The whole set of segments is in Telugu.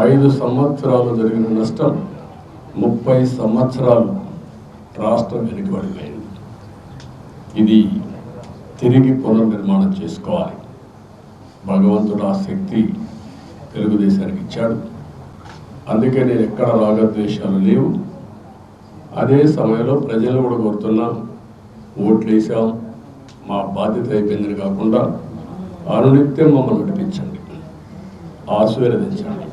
5 సంవత్సరాలు జరిగిన నష్టం 30 సంవత్సరాలు రాష్ట్రం వెనుకబడిపోయింది. ఇది తిరిగి పునర్నిర్మాణం చేసుకోవాలి. భగవంతుడు ఆ శక్తి తెలుగుదేశానికి ఇచ్చాడు. అందుకే నేను ఎక్కడ రాగద్వేషాలు లేవు. అదే సమయంలో ప్రజలు కూడా కోరుతున్నాం, ఓట్లు వేసాం, మా బాధ్యత అయిపోయిందని కాకుండా అనునిత్యం మమ్మల్ని నడిపించండి, ఆశీర్వదించండి,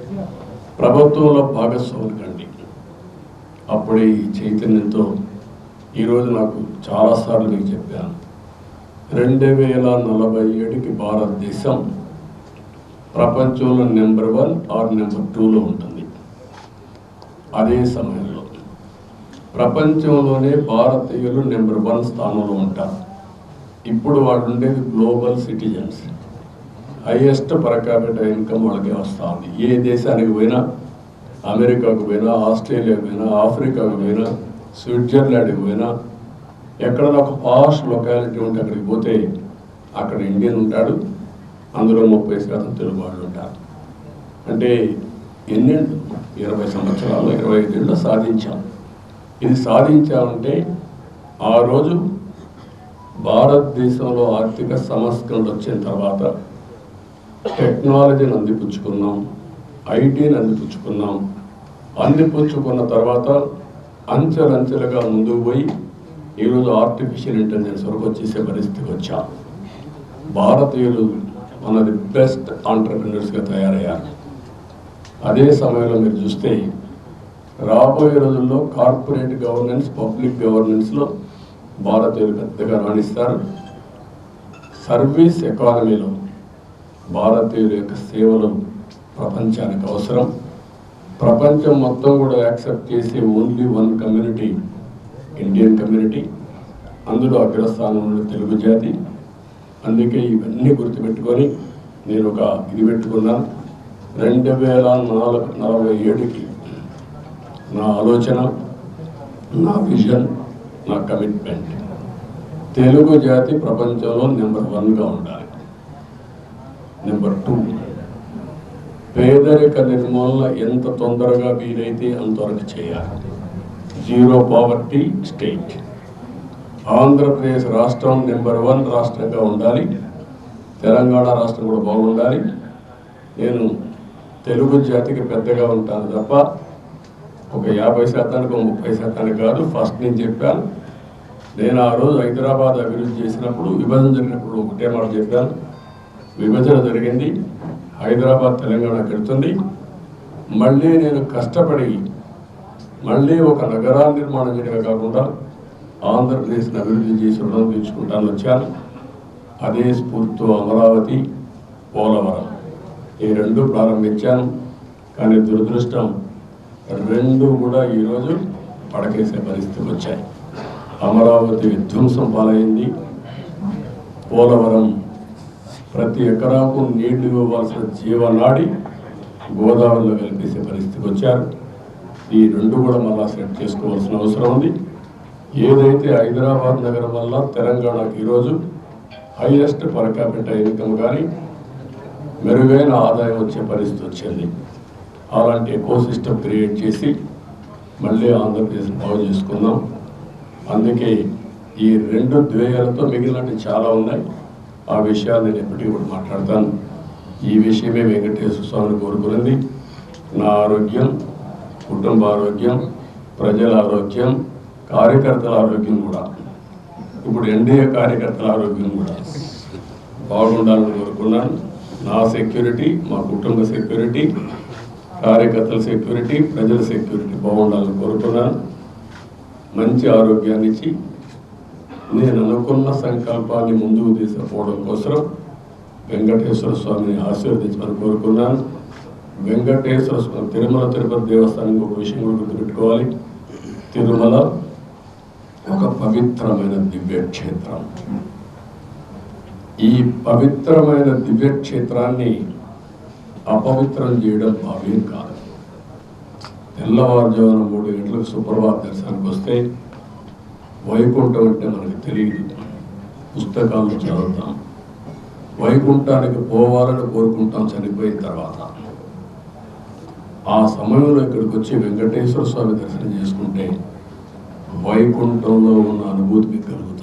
ప్రభుత్వంలో భాగస్వాములు కండి. అప్పుడే ఈ చైతన్యంతో ఈరోజు నాకు చాలాసార్లు మీకు చెప్పాను, 2047కి భారతదేశం ప్రపంచంలో నెంబర్ 1 ఆర్ నెంబర్ 2లో ఉంటుంది. అదే సమయంలో ప్రపంచంలోనే భారతీయులు నెంబర్ 1 స్థానంలో ఉంటారు. ఇప్పుడు వాళ్ళు ఉండేది global citizens. Highest per capital income వాళ్ళకే వస్తుంది. ఏ దేశానికి పోయినా, అమెరికాకు పోయినా, ఆస్ట్రేలియాకు పోయినా, ఆఫ్రికాకు పోయినా, స్విట్జర్లాండ్కి పోయినా, ఎక్కడైనా ఒక పాష్ లొకాలిటీ ఉంటే అక్కడికి పోతే అక్కడ ఇండియన్ ఉంటాడు, అందులో 30% తెలుగు వాళ్ళు ఉంటారు. అంటే ఎన్నేళ్ళు, 20 సంవత్సరాలు 25 ఏళ్ళు సాధించాం. ఇది సాధించామంటే ఆ రోజు భారతదేశంలో ఆర్థిక సంస్కరణలు వచ్చిన తర్వాత టెక్నాలజీని అందిపుచ్చుకున్నాం, ఐటీని అందిపుచ్చుకున్నాం. అందిపుచ్చుకున్న తర్వాత అంచెలంచెలుగా ముందుకు పోయి ఈరోజు ఆర్టిఫిషియల్ ఇంటెలిజెన్స్ వరకు వచ్చేసే పరిస్థితికి వచ్చాం. భారతీయులు మనది బెస్ట్ ఆంటర్ప్రినర్స్గా తయారయ్యారు. అదే సమయంలో మీరు చూస్తే రాబోయే రోజుల్లో కార్పొరేట్ గవర్నెన్స్, పబ్లిక్ గవర్నెన్స్లో భారతీయులు పెద్దగా రాణిస్తారు. సర్వీస్ ఎకానమీలో భారతీయుల యొక్క సేవలు ప్రపంచానికి అవసరం. ప్రపంచం మొత్తం కూడా యాక్సెప్ట్ చేసే ఓన్లీ 1 కమ్యూనిటీ, ఇండియన్ కమ్యూనిటీ. అందులో అగ్రస్థానంలో తెలుగు జాతి. అందుకే ఇవన్నీ గుర్తుపెట్టుకొని నేను ఒక ఇది పెట్టుకున్నాను. 2047కి నా ఆలోచన, నా విజన్, నా కమిట్మెంట్, తెలుగు జాతి ప్రపంచంలో నెంబర్ 1గా ఉండాలి. నెంబర్ 2, పేదరిక నిర్మూలన ఎంత తొందరగా వీలైతే అంతవరకు చేయాలి. 0 పావర్టీ స్టేట్. ఆంధ్రప్రదేశ్ రాష్ట్రం నెంబర్ 1 రాష్ట్రంగా ఉండాలి. తెలంగాణ రాష్ట్రం కూడా బాగుండాలి. నేను తెలుగు జాతికి పెద్దగా ఉంటాను తప్ప ఒక 50%, 30% కాదు. ఫస్ట్ నేను చెప్పాను. నేను ఆ రోజు హైదరాబాద్ అభివృద్ధి చేసినప్పుడు, విభజన జరిగినప్పుడు ఒకటే మాట చెప్పాను, విభజన జరిగింది, హైదరాబాద్ తెలంగాణకి వెళ్తుంది. మళ్ళీ నేను కష్టపడి మళ్ళీ ఒక నగరాల నిర్మాణం చేయడమే కాకుండా ఆంధ్రప్రదేశ్ని అభివృద్ధి చేసి రుణం తీర్చుకుంటాను వచ్చాను. అదే స్ఫూర్తితో అమరావతి, పోలవరం ఈ 2 ప్రారంభించాను. కానీ దురదృష్టం 2 కూడా ఈరోజు పడకేసే పరిస్థితికి వచ్చాయి. అమరావతి విధ్వంసం పాలైంది. పోలవరం ప్రతి ఎకరాకు నీళ్లు ఇవ్వవలసిన జీవనాడి గోదావరిలో కలిపేసే పరిస్థితికి వచ్చారు. ఈ 2 కూడా మళ్ళా సెట్ చేసుకోవాల్సిన అవసరం ఉంది. ఏదైతే హైదరాబాద్ నగరం వల్ల తెలంగాణకు ఈరోజు హైయెస్ట్ పర్ క్యాపిటల్ ఇన్కమ్ కానీ మెరుగైన ఆదాయం వచ్చే పరిస్థితి వచ్చింది. అలాంటి ఎకో సిస్టమ్ క్రియేట్ చేసి మళ్ళీ ఆంధ్రప్రదేశ్ బాగు చేసుకుందాం. అందుకే ఈ 2 ధ్యేయాలతో మిగిలినట్టు చాలా ఉన్నాయి. ఆ విషయాలు నేను ఎప్పటికీ కూడా మాట్లాడతాను. ఈ విషయమే వెంకటేశ్వర స్వామిని కోరుకున్నది. నా ఆరోగ్యం, కుటుంబ ఆరోగ్యం, ప్రజల ఆరోగ్యం, కార్యకర్తల ఆరోగ్యం కూడా, ఇప్పుడు ఎన్డీఏ కార్యకర్తల ఆరోగ్యం కూడా బాగుండాలని కోరుకున్నాను. నా సెక్యూరిటీ, మా కుటుంబ సెక్యూరిటీ, కార్యకర్తల సెక్యూరిటీ, ప్రజల సెక్యూరిటీ బాగుండాలని కోరుకున్నాను. మంచి ఆరోగ్యాన్ని ఇచ్చి నేను అనుకున్న సంకల్పాన్ని ముందుకు తీసుకుపోవడం కోసం వెంకటేశ్వర స్వామిని ఆశీర్వదించమని కోరుకున్నాను. వెంకటేశ్వర స్వామి, తిరుమల తిరుపతి దేవస్థానం ఒక విషయం కూడా గుర్తుపెట్టుకోవాలి. తిరుమల ఒక పవిత్రమైన దివ్యక్షేత్రం. ఈ పవిత్రమైన దివ్యక్షేత్రాన్ని అపవిత్రం చేయడం భావ్యం కాదు. తెల్లవారుజామున 3 గంటలకు సుప్రభాత దర్శనానికి వస్తే వైకుంఠం అంటే మనకు తెలియదు, పుస్తకాలను చదువుతాం. వైకుంఠానికి పోవాలని కోరుకుంటాం చనిపోయిన తర్వాత. ఆ సమయంలో ఇక్కడికి వచ్చి వెంకటేశ్వర స్వామి దర్శనం చేసుకుంటే వైకుంఠంలో ఉన్న అనుభూతి మీకు కలుగుతుంది.